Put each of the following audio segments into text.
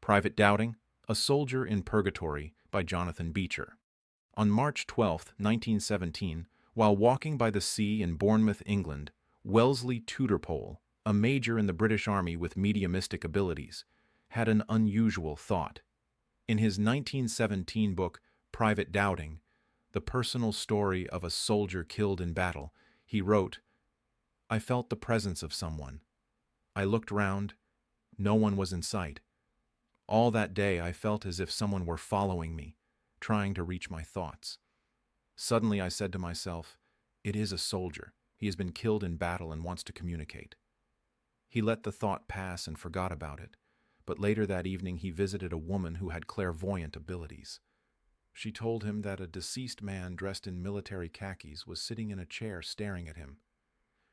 Private Dowding, A Soldier in Purgatory by Jonathan Beecher. On March 12, 1917, while walking by the sea in Bournemouth, England, Wellesley Tudor-Pole, a major in the British Army with mediumistic abilities, had an unusual thought. In his 1917 book, Private Dowding, the personal story of a soldier killed in battle, he wrote, "I felt the presence of someone. I looked round. No one was in sight. All that day I felt as if someone were following me, trying to reach my thoughts. Suddenly I said to myself, it is a soldier. He has been killed in battle and wants to communicate." He let the thought pass and forgot about it, but later that evening he visited a woman who had clairvoyant abilities. She told him that a deceased man dressed in military khakis was sitting in a chair staring at him.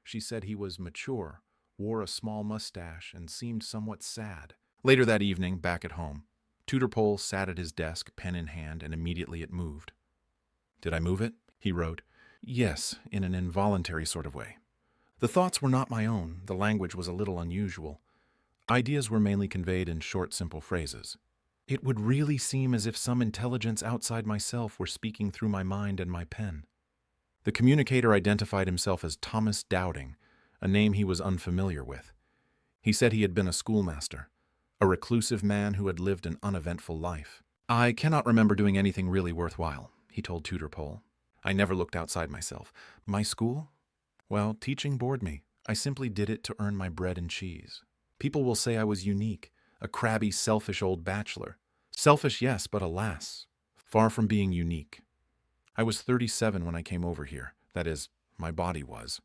She said he was mature, wore a small mustache, and seemed somewhat sad. Later that evening, back at home, Tudor-Pole sat at his desk, pen in hand, and immediately it moved. "Did I move it?" he wrote. "Yes, in an involuntary sort of way. The thoughts were not my own. The language was a little unusual. Ideas were mainly conveyed in short, simple phrases. It would really seem as if some intelligence outside myself were speaking through my mind and my pen." The communicator identified himself as Thomas Dowding, a name he was unfamiliar with. He said he had been a schoolmaster, a reclusive man who had lived an uneventful life. "I cannot remember doing anything really worthwhile," he told Tudor-Pole. "I never looked outside myself. My school? Well, teaching bored me. I simply did it to earn my bread and cheese. People will say I was unique, a crabby, selfish old bachelor. Selfish, yes, but alas, far from being unique. I was 37 when I came over here. That is, my body was.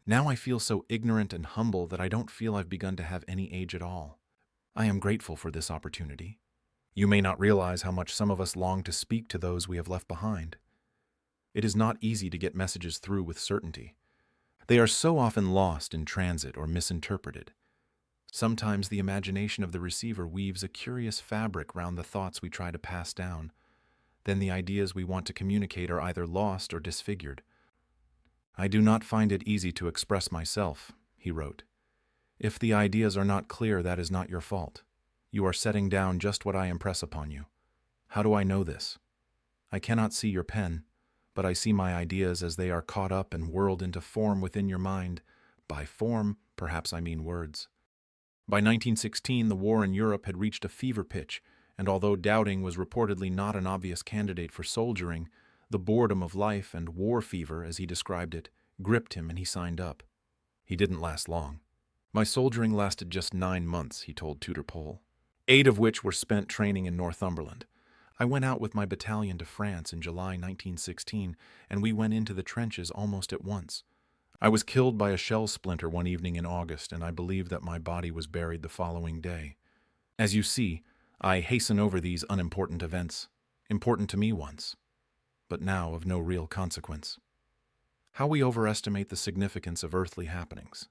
Now I feel so ignorant and humble that I don't feel I've begun to have any age at all. I am grateful for this opportunity. You may not realize how much some of us long to speak to those we have left behind. It is not easy to get messages through with certainty. They are so often lost in transit or misinterpreted. Sometimes the imagination of the receiver weaves a curious fabric round the thoughts we try to pass down. Then the ideas we want to communicate are either lost or disfigured. I do not find it easy to express myself," he wrote. "If the ideas are not clear, that is not your fault. You are setting down just what I impress upon you. How do I know this? I cannot see your pen, but I see my ideas as they are caught up and whirled into form within your mind. By form, perhaps I mean words." By 1916, the war in Europe had reached a fever pitch, and although Dowding was reportedly not an obvious candidate for soldiering, the boredom of life and war fever, as he described it, gripped him and he signed up. He didn't last long. "My soldiering lasted just 9 months, he told Tudor-Pole, 8 of which were spent training in Northumberland. I went out with my battalion to France in July 1916, and we went into the trenches almost at once. I was killed by a shell splinter one evening in August, and I believe that my body was buried the following day. As you see, I hasten over these unimportant events, important to me once, but now of no real consequence." How we overestimate the significance of earthly happenings.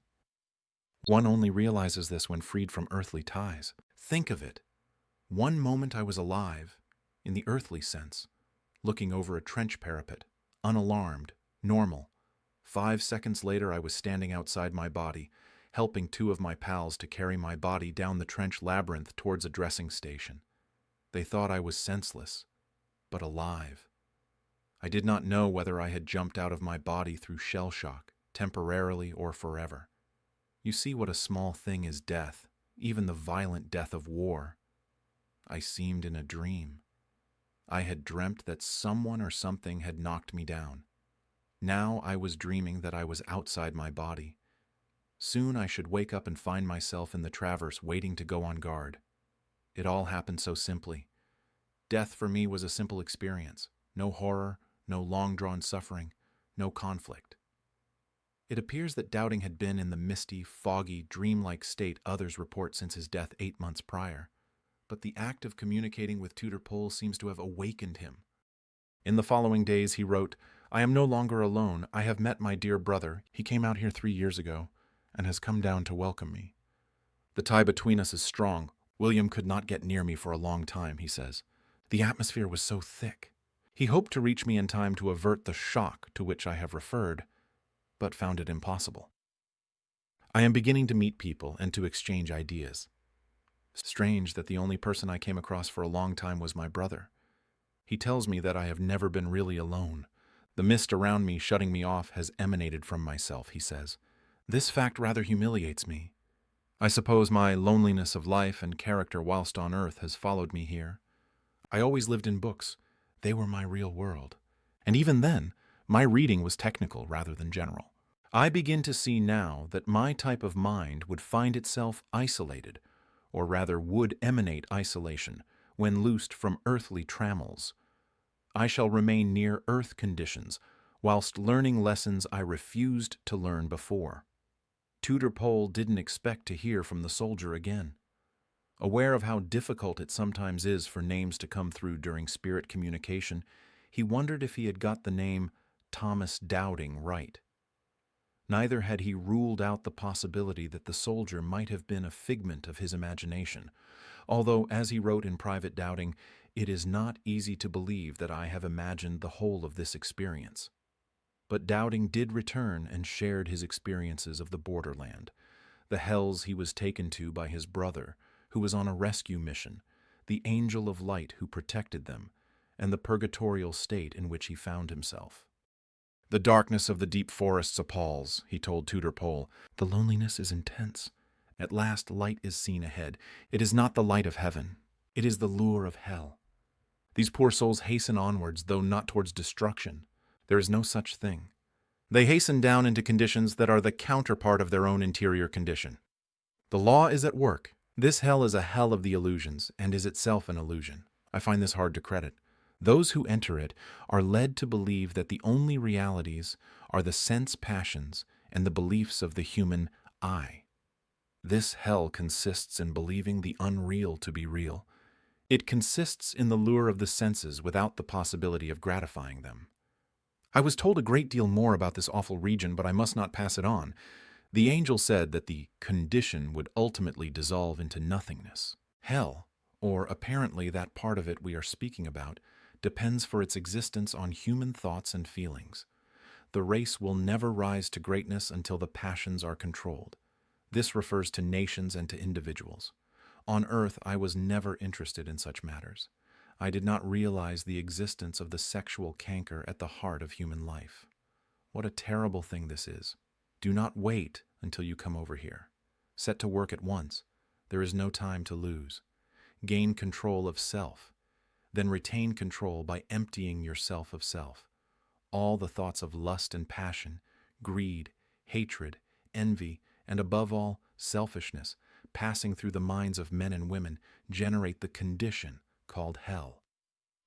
One only realizes this when freed from earthly ties. Think of it. One moment I was alive, in the earthly sense, looking over a trench parapet, unalarmed, normal. 5 seconds later I was standing outside my body, helping 2 of my pals to carry my body down the trench labyrinth towards a dressing station. They thought I was senseless, but alive. I did not know whether I had jumped out of my body through shell shock, temporarily or forever. You see what a small thing is death, even the violent death of war. I seemed in a dream. I had dreamt that someone or something had knocked me down. Now I was dreaming that I was outside my body. Soon I should wake up and find myself in the traverse waiting to go on guard. It all happened so simply. Death for me was a simple experience. No horror, no long-drawn suffering, no conflict. It appears that Dowding had been in the misty, foggy, dreamlike state others report since his death 8 months prior, but the act of communicating with Tudor-Pole seems to have awakened him. In the following days he wrote, "I am no longer alone. I have met my dear brother. He came out here 3 years ago and has come down to welcome me. The tie between us is strong. William could not get near me for a long time," he says. "The atmosphere was so thick." He hoped to reach me in time to avert the shock to which I have referred, but found it impossible. I am beginning to meet people and to exchange ideas. Strange that the only person I came across for a long time was my brother. He tells me that I have never been really alone. The mist around me shutting me off has emanated from myself, he says. This fact rather humiliates me. I suppose my loneliness of life and character whilst on earth has followed me here. I always lived in books. They were my real world. And even then, my reading was technical rather than general. I begin to see now that my type of mind would find itself isolated, or rather would emanate isolation, when loosed from earthly trammels. I shall remain near earth conditions, whilst learning lessons I refused to learn before. Tudor-Pole didn't expect to hear from the soldier again. Aware of how difficult it sometimes is for names to come through during spirit communication, he wondered if he had got the name Thomas Dowding right. Neither had he ruled out the possibility that the soldier might have been a figment of his imagination, although, as he wrote in Private Dowding, it is not easy to believe that I have imagined the whole of this experience. But Dowding did return and shared his experiences of the borderland, the hells he was taken to by his brother, who was on a rescue mission, the angel of light who protected them, and the purgatorial state in which he found himself. The darkness of the deep forests appalls, he told Tudor-Pole. The loneliness is intense. At last light is seen ahead. It is not the light of heaven. It is the lure of hell. These poor souls hasten onwards, though not towards destruction. There is no such thing. They hasten down into conditions that are the counterpart of their own interior condition. The law is at work. This hell is a hell of the illusions, and is itself an illusion. I find this hard to credit. Those who enter it are led to believe that the only realities are the sense passions and the beliefs of the human I. This hell consists in believing the unreal to be real. It consists in the lure of the senses without the possibility of gratifying them. I was told a great deal more about this awful region, but I must not pass it on. The angel said that the condition would ultimately dissolve into nothingness. Hell, or apparently that part of it we are speaking about, depends for its existence on human thoughts and feelings. The race will never rise to greatness until the passions are controlled. This refers to nations and to individuals. On earth, I was never interested in such matters. I did not realize the existence of the sexual canker at the heart of human life. What a terrible thing this is. Do not wait until you come over here. Set to work at once. There is no time to lose. Gain control of self. Then retain control by emptying yourself of self. All the thoughts of lust and passion, greed, hatred, envy, and above all, selfishness, passing through the minds of men and women, generate the condition called hell.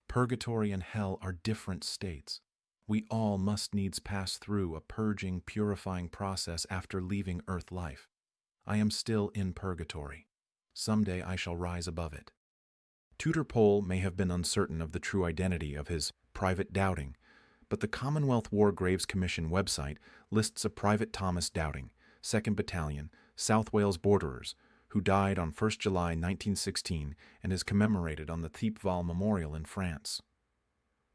Purgatory and hell are different states. We all must needs pass through a purging, purifying process after leaving earth life. I am still in purgatory. Someday I shall rise above it. Tudor-Pole may have been uncertain of the true identity of his Private Dowding, but the Commonwealth War Graves Commission website lists a Private Thomas Dowding, 2nd Battalion, South Wales Borderers, who died on 1st July 1916 and is commemorated on the Thiepval Memorial in France.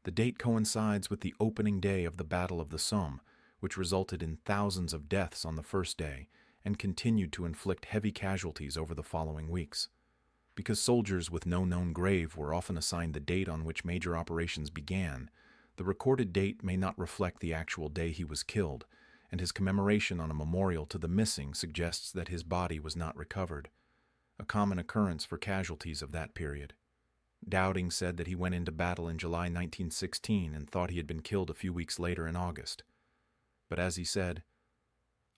The date coincides with the opening day of the Battle of the Somme, which resulted in thousands of deaths on the first day and continued to inflict heavy casualties over the following weeks. Because soldiers with no known grave were often assigned the date on which major operations began, the recorded date may not reflect the actual day he was killed, and his commemoration on a memorial to the missing suggests that his body was not recovered, a common occurrence for casualties of that period. Dowding said that he went into battle in July 1916 and thought he had been killed a few weeks later in August. But as he said,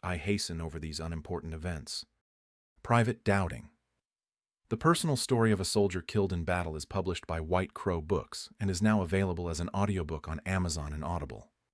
"I hasten over these unimportant events." Private Dowding. The personal story of a soldier killed in battle is published by White Crow Books and is now available as an audiobook on Amazon and Audible.